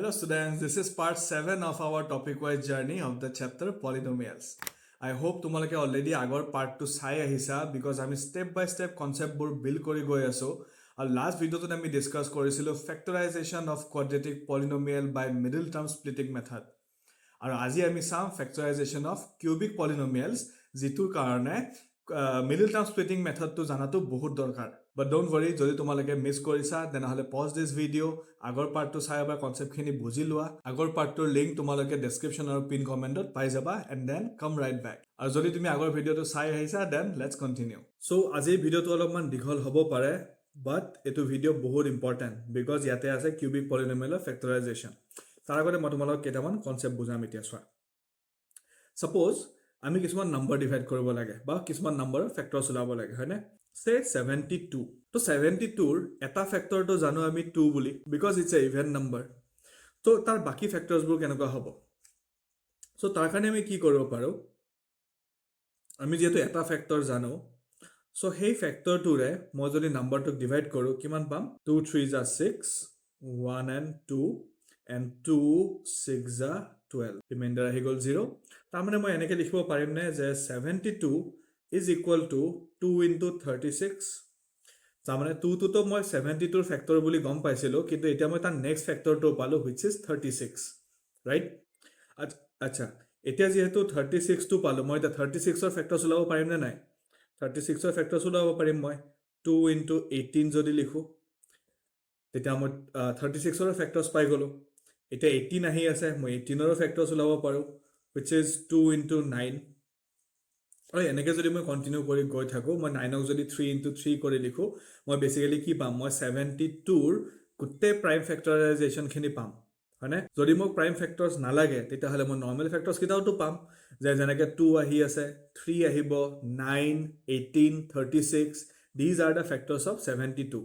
Hello students, this is part 7 of our topic-wise journey of the chapter Polynomials. I hope তোমালোকে already আগৰ part to চাই আহিছা because আমি step by step concept বোৰ build কৰি গৈ আছো আৰু last video ত আমি discuss কৰিছিলো factorization of quadratic polynomial by middle term splitting method. আৰু আজি আমি চাম factorization of cubic polynomials যিটোৰ কাৰণে middle term splitting method to জানাটো বহুত দৰকাৰ. But don't worry, যদি তোমালোকে মিস কৰিছা তেনেহলে pause this video, আগৰ পাৰ্টটো চাই বা কনসেপ্টখিনি বুজি লোৱা, আগৰ পাৰ্টটোৰ লিংক তোমালোকে ডেসক্ৰিপচন আৰু পিন কমেন্টত পাই যাবা and then come right back. আৰু যদি তুমি আগৰ ভিডিওটো চাই আহিছা then let's continue. So আজিৰ ভিডিওটো অলপমান দীঘল হ'ব পাৰে, but এটো ভিডিও বহুত ইম্পৰ্টেন্ট because ইয়াতে আছে cubic polynomial factorization. তাৰ আগতে মই তোমালোকক কেইটামান কনসেপ্ট বুজাম এতিয়া চোৱা. Suppose আমি কিছুমান নম্বৰ ডিভাইড কৰিব লাগে বা কিছুমান নম্বৰৰ ফেক্টৰছ উলাব লাগে হয়নে say 72 তো 72 ৰ এটা ফেক্টৰটো জানো আমি 2 বুলি because it's a even number তো তাৰ বাকি ফেক্টৰছ বোৰ কেনেকুৱা হ'ব সো তাৰ কাৰণে আমি কি কৰিব পাৰো আমি যেটো এটা ফেক্টৰ জানো সো সেই ফেক্টৰটোৰে মই যদি নম্বৰটোক ডিভাইড কৰো কিমান পাম 2 3 is 6 1 and 2 and 2 6 is 12 remainder ahi gol 0 তাৰমানে মই এনেকৈ লিখিব পাৰিম নে যে 72 is equal to 2 into 36 তাৰমানে 2 to তো মই 72 ৰ ফেক্টৰ বুলি গম পাইছিলো কিন্তু এতিয়া মই তাৰ নেক্সট ফেক্টৰটো পালো which is 36 right আচ্ছা এতিয়া যেহেতু 36 টো পালো মই এটা 36 ৰ ফেক্টৰছ উলাব পাৰিম নে নাই 36 ৰ ফেক্টৰছ উলাব পাৰিম মই 2 into 18 যদি লিখো তেতিয়া মই 36 ৰ ফেক্টৰছ পাই গলো এটা 18 আহি আছে মই 18 ৰ ফেক্টৰছ উলাব পাৰো which is 2 into 9 আৰু এনেকৈ যদি মই কন্টিনিউ কৰি গৈ থাকো মই 9 ক যদি 3 into 3 কৰি লিখো মই বেসিক্যালি কি পাম মই 72 ৰ গুটে প্ৰাইম ফেক্টৰাইজেচন খিনি পাম হয়নে যদি মোক প্ৰাইম ফেক্টৰছ নালাগে তেতিয়া হলে মই নৰমাল ফেক্টৰছ কিটাওটো পাম যে যেনেকৈ 2 আহি আছে 3 আহিব 9 18 36 these are the factors of 72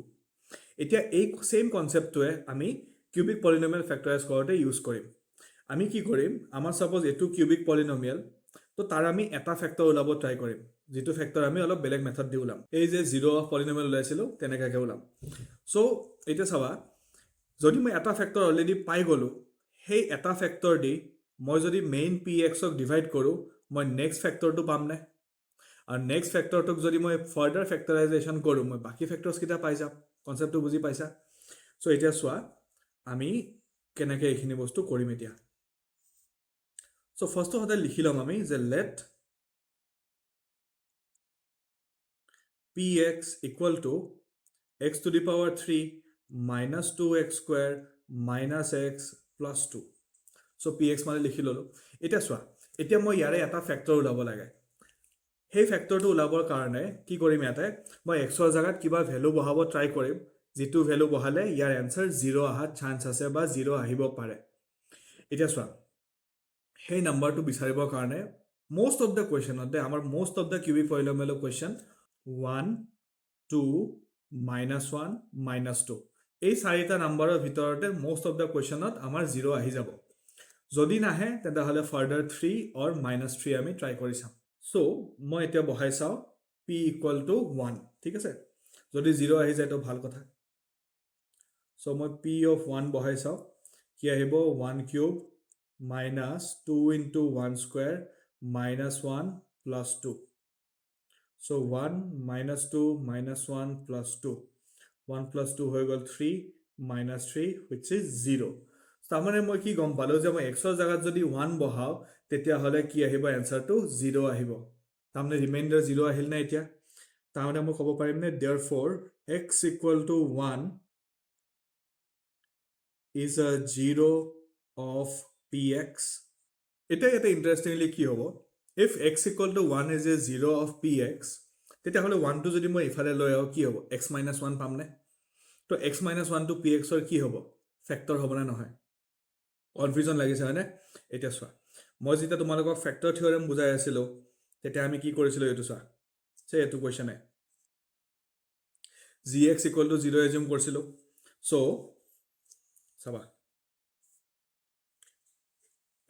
এতিয়া এই সেম কনসেপ্টটোৱে আমি cubic polynomial factorize কৰোতে ইউজ কৰিম আমি কি কৰিম আমাৰ সাপোজ এটো cubic polynomial তো তাৰ আমি এটা ফেক্টৰ উলাব ট্ৰাই কৰিম যেটো ফেক্টৰ আমি অলপ বেলেগ মেথড দি উলাম এই যে 0 অফ পলিনোমিয়াল উলাইছিলো তেনেকাকে উলাম সো এটা চাবা যদি মই এটা ফেক্টৰ অলৰেডি পাই গলো সেই এটা ফেক্টৰ দি মই যদি মেইন px ক ডিভাইড কৰো মই নেক্সট ফেক্টৰটো পাম নে আৰু নেক্সট ফেক্টৰটোক যদি মই ফাৰ্দাৰ ফেক্টৰাইজেচন কৰো মই বাকি ফেক্টৰছ কিটা পাই যাম কনসেপ্টটো বুজি পাইছা সো এতিয়া চোৱা আমি কেনেকৈ এইখিনি বস্তু কৰিম এতিয়া So first of all, লিখিলাম আমি যে let px equal to x to the power 3 minus 2x square minus x plus 2. So px মানে লিখি ললো এটা চোৱা এতিয়া মই ইয়াৰে এটা ফেক্টৰ উলাব লাগে সেই ফেক্টৰটো উলাবৰ কাৰণে কি কৰিম ইয়াতে মই x ৰ জাগাত কিবা ভ্যালু বহাব ট্ৰাই কৰিম যেটো ভ্যালু বহালে ইয়াৰ আনসাৰ 0 আহা চান্স আছে বা 0 আহিব পাৰে এটা চোৱা hey number to বিচাৰিবৰ কাৰণে most of the question আমাৰ most of the cubic polynomial question 1 2 minus 1 minus 2 এই চাৰিটা নম্বৰৰ ভিতৰতে most of the questionত আমাৰ 0 আহি যাব যদি নাহে তেন্তে হলে further 3 or minus 3 আমি ট্রাই কৰি চাম সো মই এতিয়া বহাই চাও p equal to 1 ঠিক আছে যদি 0 আহি যায় তো ভাল কথা সো মই p of 1 বহাই চাও কি আহিব 1 cube minus 2 into 1 square minus 1 plus 2. So 1 minus 2 minus 1 plus 2. 1 plus 2 হৈ গল 3 minus 3 which is 0. তাৰমানে মই কি গম পালো যে মই x ৰ জাগাত যদি 1 বহাও তেতিয়া হলে কি আহিব আনসাৰটো 0 আহিব তাৰমানে ৰিমাইন্ডাৰ 0 আহিল না এতিয়া তাৰমানে মই ক'ব পাৰিম নে therefore x equal to 1 is a 0 of px এটা ইন্টারেস্টিংলি কি হ'ব if x equal to 1 is a 0 of px তেতিয়া হলে 1 টো যদি মই ইফালে লৈ আও কি হ'ব x - 1 পাম নে তো x - 1 to px ৰ কি হ'ব ফেক্টৰ হ'ব না নহয় কনফিউজন লাগিছে হয়নে এটা চোৱা মই যেটা তোমালোকক ফেক্টৰ থিওৰেম বুজাই আছিলো তেতিয়া আমি কি কৰিছিলো এটো চোৱা সে এটো কোৱেশ্চনে gx equal to 0 এজিউম কৰিছিলো সো চাবা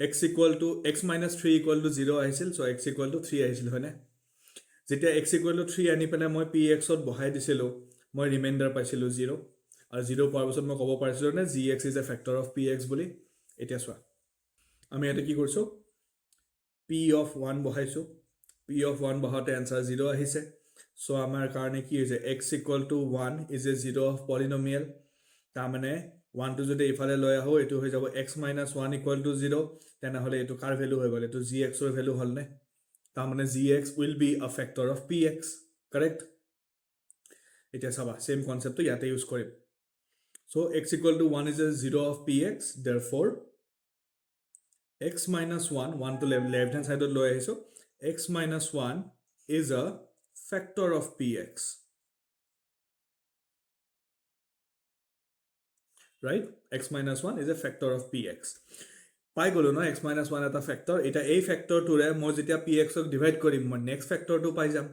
x equal to x minus 3 equal to 0 আহিছিল so x equal to 3 আহিছিল হয়নে যেতিয়া x equal to 3 আনি পেলাই মই px ত বহাই দিছিলো মই ৰিমাইন্ডাৰ পাইছিলো 0 আৰু 0 পোৱাৰ পিছত মই ক'ব পাৰিছিলোঁ নে gx is a factor of px বুলি এতিয়া চোৱা আমি ইয়াতে কি কৰিছোঁ p of 1 বহাইছোঁ p of 1 বহাওঁতে এনচাৰ 0 আহিছে চ' আমাৰ কাৰণে কি হৈছে x equal to 1 is a 0 of polynomial তাৰমানে 1 টো যদি ইফালে লৈ আহো এটো হৈ যাব x minus 1 equal to 0 তেনেহলে এটো কাৰ ভ্যালু হৈ গ'ল এটো gx ৰ ভ্যালু হ'ল নে তাৰমানে gx will be a factor of px correct এতিয়া চাবা সেম কনসেপ্টটো ইয়াতে ইউজ কৰিম so x equal to 1 is a 0 of px therefore x minus 1 1 to left hand side লৈ আহিছো x minus 1 is a factor of px right x minus 1 is a factor of px পাই গলো না x minus 1 এটা factor এটা এই ফ্যাক্টৰটোৰে মই যেতিয়া px ক ডিভাইড কৰিম মই নেক্সট ফ্যাক্টৰটো পাই যাম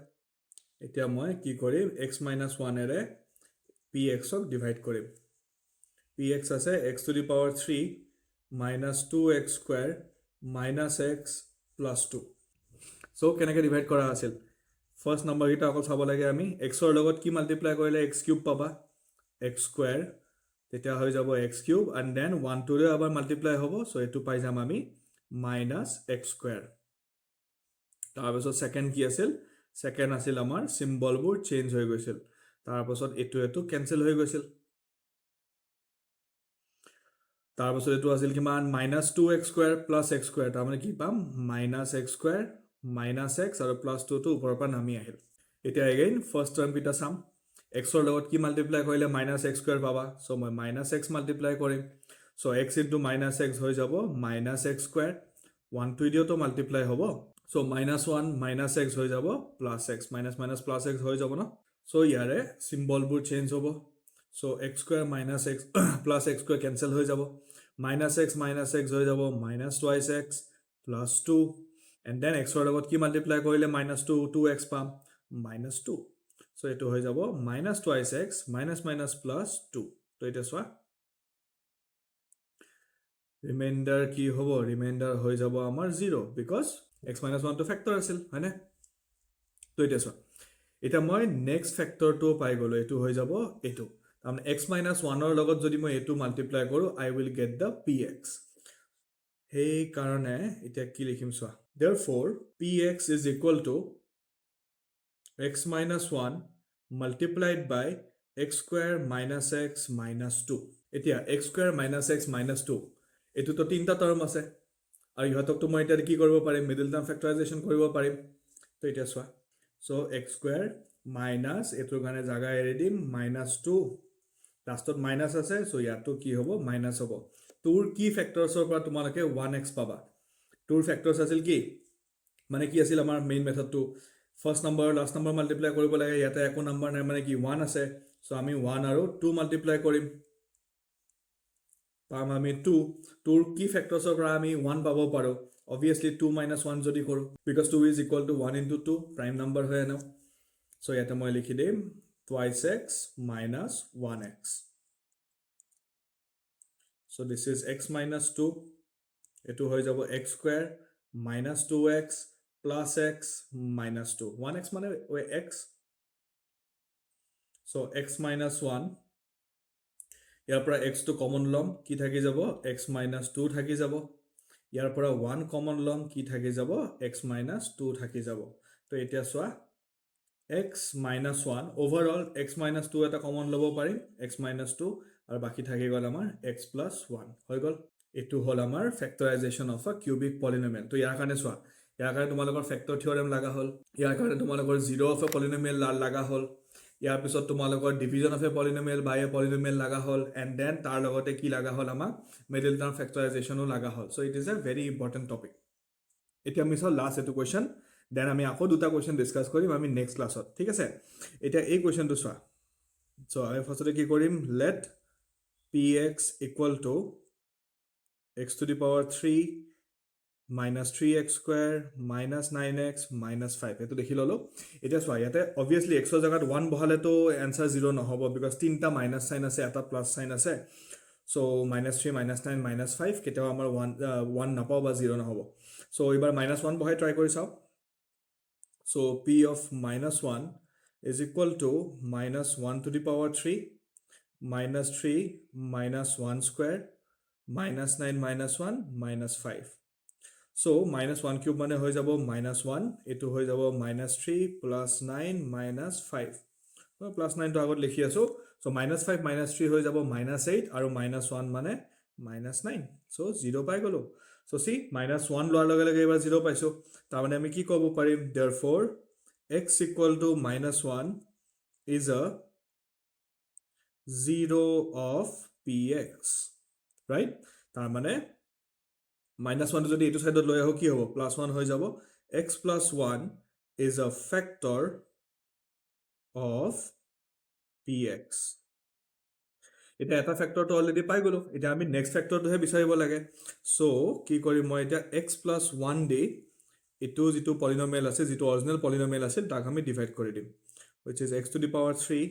এতিয়া মই কি কৰিম x minus 1 এৰে px ক ডিভাইড কৰিম px আছে x to the power 3 minus 2x square minus x plus 2 so কেনেকৈ ডিভাইড কৰা আছিল ফাৰ্স্ট নম্বৰ গিটা অকল চাব লাগে আমি x ৰ লগত কি মাল্টিপ্লাই কৰিলে x কিউব পাবা x square তেতিয়া হৈ যাব x cube and then 1 to ৰে আবার মাল্টিপ্লাই হ'ব সো এটো পাই যাম আমি minus x square তাৰপিছত সেকেন্ড কি আছিল সেকেন্ড আছিল আমাৰ সিম্বলবোৰ চেঞ্জ হৈ গৈছিল তাৰপিছত এটো ক্যান্সেল হৈ গৈছিল তাৰপিছত এটো আছিল কিমান -2x square plus x square তাৰমানে কি পাম -x square minus x আৰু plus 2 টো ওপৰৰ পৰা নামি আহিল এতিয়া again ফাৰ্স্ট টাৰ্ম কিটা সাম x ৰ লগত কি মাল্টিপ্লাই কৰিলে -x square পাবা সো মই -x মাল্টিপ্লাই কৰিম সো x into -x হৈ যাব -x square 1 to দিও তো মাল্টিপ্লাই হ'ব সো -1 -x হৈ যাব +x - plus x হৈ যাব না সো ইয়াৰে সিম্বলবোৰ চেঞ্জ হ'ব so x square minus x plus x square cancel হৈ যাব -x হৈ যাব -2x plus 2 and then x ৰ লগত কি মাল্টিপ্লাই কৰিলে -2 2x পাম -2 সো এটো হৈ যাব -2x plus 2 তো এটা সোয়া রিমাইন্ডার কি হবো রিমাইন্ডার হৈ যাব আমাৰ 0 because x minus 1 to factor আছিল হয়নে তো এটা সোয়া এটা মই নেক্সট ফ্যাক্টৰটো পাই গলো এটো হৈ যাব এটো তাৰমানে x minus 1 ৰ লগত যদি মই এটো মাল্টিপ্লাই কৰো I will get the px হেই কাৰণে এটা কি লিখিম সোয়া therefore px is equal to x minus 1 multiplied by x square minus x minus 2 এতিয়া x square minus x minus 2 এটো তো তিনটা টার্ম আছে আৰু ইহতক তো মই এটা কি কৰিব পাৰিম মিডল টাৰ্ম ফ্যাক্টৰাইজেশন কৰিব পাৰিম তো এটা সোয়া সো x square minus এটোৰ কাৰণে জাগা এৰি দিম -2 লাষ্টত মাইনাস আছে সো ইয়াতো কি হ'ব মাইনাস হ'ব তোৰ কি ফ্যাক্টৰছৰ পৰা তোমালকে 1x পাবা তোৰ ফ্যাক্টৰছ আছিল কি মানে কি আছিল আমাৰ মেইন মেথডটো first number last number multiply কৰিব লাগে ইয়াতে একো নাম্বাৰ নাই মানে কি 1 আছে সো আমি 1 আৰু 2 মাল্টিপ্লাই কৰিম পাম আমি 2 তোৰ কি ফ্যাক্টৰছৰ পৰা আমি 1 পাব পাৰো obviously 2 - 1 যদি কৰো because 2 is equal to 1 into 2 prime number হয় না সো ইয়াতে মই লিখি দিম twice x minus 1x so this is x minus 2 এটো হৈ যাব x square minus 2x plus x minus 2 1x মানে x so x minus 1 ইয়াৰ পৰা x to common লম কি থাকি যাব x minus 2 থাকি যাব ইয়াৰ পৰা 1 common লম কি থাকি যাব x minus 2 থাকি যাব তো এতিয়া সোয়া x minus 1 overall x minus 2 এটা common লব পাৰিম x minus 2 আৰু বাকি থাকি গল আমাৰ x plus 1 হৈ গল এটো হল আমাৰ factorization of a cubic polynomial তো ইয়াৰ কাৰণে সোয়া ইয়াৰ কাৰণে তোমালোকৰ ফ্যাক্টৰ থিওৰেম লাগা হল ইয়াৰ কাৰণে তোমালোকৰ 0 of a polynomial লাগা হল ইয়াৰ পিছত তোমালোকৰ division of a polynomial by a polynomial লাগা হল এন্ড দেন তাৰ লগতে কি লাগা হল আমাক মিডল টার্ম ফ্যাক্টরাইজেশনও লাগা হল so it is a very important topic এটা আমি সব লাস্ট এটো কোয়েশ্চন দেন আমি আকৌ দুটা কোয়েশ্চন ডিসকাস কৰিম আমি নেক্সট ক্লাছত ঠিক আছে এটা এই কোয়েশ্চনটো সোয়া সো আমি ফাৰ্স্টতে কি কৰিম late px equal to x to the power 3 minus 3x square minus 9x minus 5 এটো দেখি ললো এটা সোয়া ইয়াতে obviously x ৰ জাগাত 1 বহালে তো आंसर 0 নহব because তিনটা মাইনাস সাইন আছে এটা প্লাস সাইন আছে so -3 -9 -5 কেটাও আমাৰ 1 নাপাও বা 0 নহব so এবাৰ -1 বহাই ট্ৰাই কৰি চাও so p of -1 is equal to -1 to the power 3 minus 3 minus 1 square minus 9 minus 1 minus 5. So minus 1 cube মানে হৈ যাব minus 1, এটো হৈ যাব minus 3 plus 9 minus 5. Plus 9 to আগত লিখি আছো. So minus 5 minus 3 হৈ যাব minus 8 আৰু minus 1 মানে minus 9. So 0 পাই গলো. So see minus 1 লোৱাৰ লগে লগে এবাৰ 0 পাইছো. তাৰ মানে আমি কি ক'ব পাৰিম? Therefore x equal to minus 1 is a 0 of px, right? তাৰ মানে minus 1 যদি এইটো সাইডত লৈ আহো কি হ'ব? Plus 1 হৈ যাব. X plus 1 is a factor of px. এটা এটা ফ্যাক্টৰটো অলৰেডি পাই গলো. এটা আমি নেক্সট ফ্যাক্টৰটোহে বিচাৰিব লাগে. সো কি কৰিম মই এটা x plus 1 দি ইটো যিটো পলিনোমিয়াল আছে, যিটো অৰিজিনাল পলিনোমিয়াল আছিল তাক আমি ডিভাইড কৰি দিম, which is x to the power 3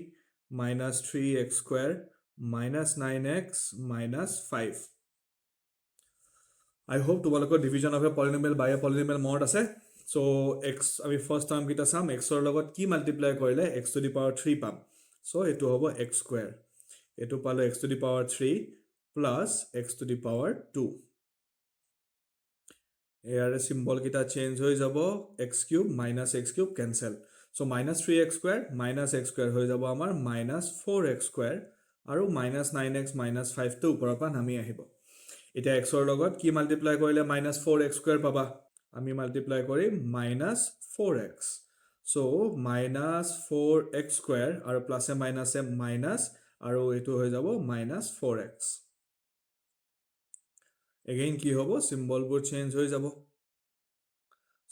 minus 3x square minus 9x minus 5. I hope তোমালোকৰ division of a polynomial by a polynomial মনত আছে. So x আমি ফার্স্ট টার্ম কিটা চাম, x ৰ লগত কি মাল্টিপ্লাই কৰিলে x to the power 3 পাম. So এটো হ'ব x square. এটো পালো x to the power 3 plus x to the power 2. ইয়াৰে সিম্বল কিটা চেঞ্জ হৈ যাব, x cube minus x cube cancel. So minus 3x square minus x square হৈ যাব আমাৰ minus 4x square আৰু minus 9x minus 5 টো ওপৰৰ পৰা নামি আহিব. এটা x ৰ লগত কি মাল্টিপ্লাই কৰিলে minus 4x square পাবা, আমি মাল্টিপ্লাই কৰিম minus 4x. So minus 4x square আৰু প্লাস এ মাইনাস আৰু এটো হৈ যাব minus 4x. Again কি হ'ব, সিম্বলবোৰ চেঞ্জ হৈ যাব.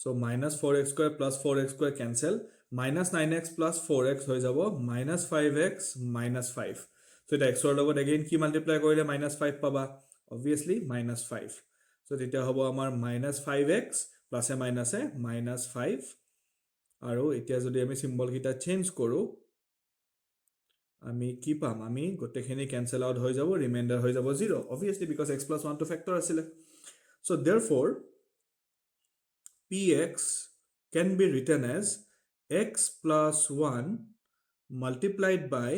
So minus 4x square plus 4x square cancel, minus 9x plus 4x হৈ যাব minus 5x minus 5. So এটা x ৰ লগত again কি মাল্টিপ্লাই কৰিলে minus 5 পাবা, obviously minus 5. So তেতিয়া হ'ব আমাৰ minus 5x plus এ minus 5. আৰু এতিয়া যদি আমি সিম্বল কিটা চেঞ্জ কৰো আমি কি পাম, আমি গোটেইখিনি ক্যান্সেল আউট হৈ যাব, রিমাইন্ডার হৈ যাব 0, obviously because x plus 1 to factor আছিল. So therefore px can be written as x plus 1 multiplied by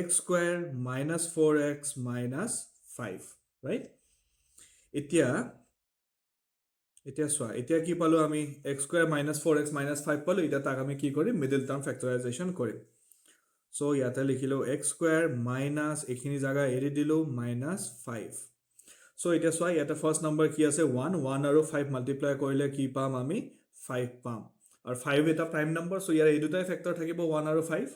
x square minus 4x minus 5, right? এতিয়া চোৱা, এতিয়া কি পালো আমি, x square minus 4x minus 5 পালো. এটা তাক আমি কি কৰিম, মিডল টাৰ্ম ফ্যাক্টৰাইজেশন কৰিম. So ইয়াতে লিখিলো x square minus এখিনি জায়গা এৰি দিলো minus 5. So এটা চোৱা, ইয়াতে ফাৰ্স্ট নাম্বাৰ কি আছে 1 আৰু 5 মাল্টিপ্লাই কৰিলে কি পাম আমি 5 পাম. আৰু 5 এটা প্ৰাইম নাম্বাৰ, সো ইয়াৰ এই দুটাই ফ্যাক্টৰ থাকিব 1 আৰু 5.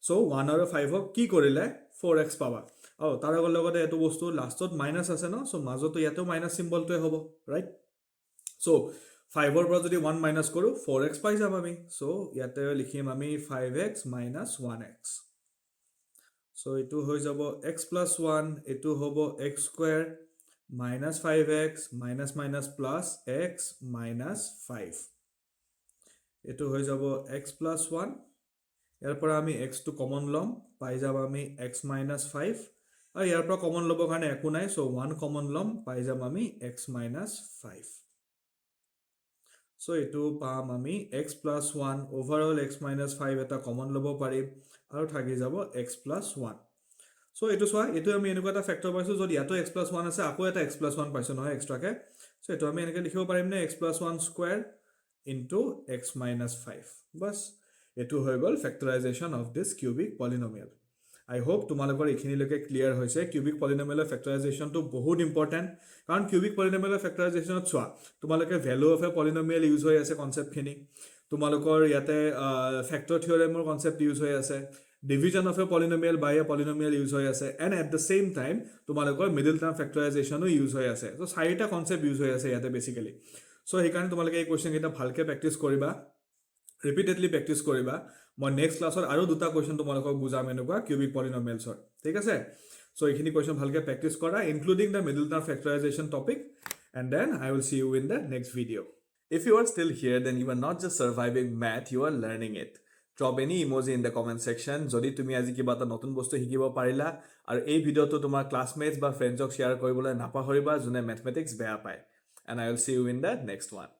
So 1 আৰু 5 ক কি কৰিলে 4x পাবা. আৰু তাৰ লগতে এটো বস্তু লাষ্টত মাইনাস আছে ন, সো মাজতো ইয়াতে মাইনাস সিম্বলটোৱে হ'ব, ৰাইট? So 5 ৰ পৰা যদি 1 মাইনাস কৰো 4x পাই যাম আমি. So ইয়াতে লিখিম আমি 5x minus 1x. So এটো হৈ যাব x plus 1, এটো হ'ব x square minus 5x minus minus plus x minus 5. এটো হৈ যাব x plus 1. ইয়াৰ পৰা আমি x টো কমন লম, পাই যাম আমি x minus 5. আৰু ইয়াৰ পৰা কমন লব কাৰণে একো নাই, so 1 কমন লম, পাই যাম আমি x minus 5. So এটো পাম আমি x plus 1 overall x minus 5 এটা কমন লব পাৰিম আৰু থাকি যাব x plus 1. So এটো চোৱা, এটো আমি এনেকুৱা এটা ফ্যাক্টৰ পাইছো যদি ইয়াতো x plus 1 আছে, আকৌ এটা x plus 1 পাইছো নহয় এক্সট্ৰাকে. So এটো আমি এনেকৈ লিখিব পাৰিম নে x plus 1 square into x minus 5. বাস এটো হৈ গল factorization of this cubic polynomial. I hope তোমালোকৰ এইখিনিলৈকে ক্লিয়াৰ হৈছে. কিউবিক পলিনোমিয়ালৰ ফ্যাক্টৰাইজেশনটো বহুত ইম্পৰ্টেন্ট, কাৰণ কিউবিক পলিনোমিয়ালৰ ফ্যাক্টৰাইজেশনত চোৱা তোমালোকে value of a polynomial use হৈ আছে কনসেপ্টখিনি, তোমালোকৰ ইয়াতে ফ্যাক্টৰ থিওৰেমৰ কনসেপ্ট ইউজ হৈ আছে, division of a polynomial by a polynomial use হৈ আছে, and at the same time তোমালোকৰ মিডল টাৰ্ম ফ্যাক্টৰাইজেশনও ইউজ হৈ আছে. সো চাৰিটা কনসেপ্ট ইউজ হৈ আছে ইয়াতে বেসিক্যালি. সো সেইকাৰণে তোমালোকে এই কোৱেশ্চন কেইটা ভালকে প্ৰেক্টিস কৰিবা, ৰিপিটেডলি প্ৰেক্টিস কৰিবা. মই নেক্সট ক্লাসত আৰু দুটা কোৱেশ্চন তোমালোকক বুজাম এনেকুৱা কিউবিক পলিনোমিয়ালছৰ, ঠিক আছে? সো এইখিনি কোৱেশ্চন ভালকে প্ৰেক্টিস কৰা, including the middle term factorisation topic, and then I will see you in the next video. If you are still here, then you are not just surviving math, you are learning it. Drop any emoji in the comment section যদি তুমি আজি কিবা এটা নতুন বস্তু শিকিব পাৰিলা, আৰু এই ভিডিওটো তোমাৰ ক্লাসমেটস বা ফ্ৰেণ্ডছক শেয়াৰ কৰিবলৈ নাপাহৰিবা যোনে ম্যাথমেটিক্স বেয়া পায়. And I will see you in the next one.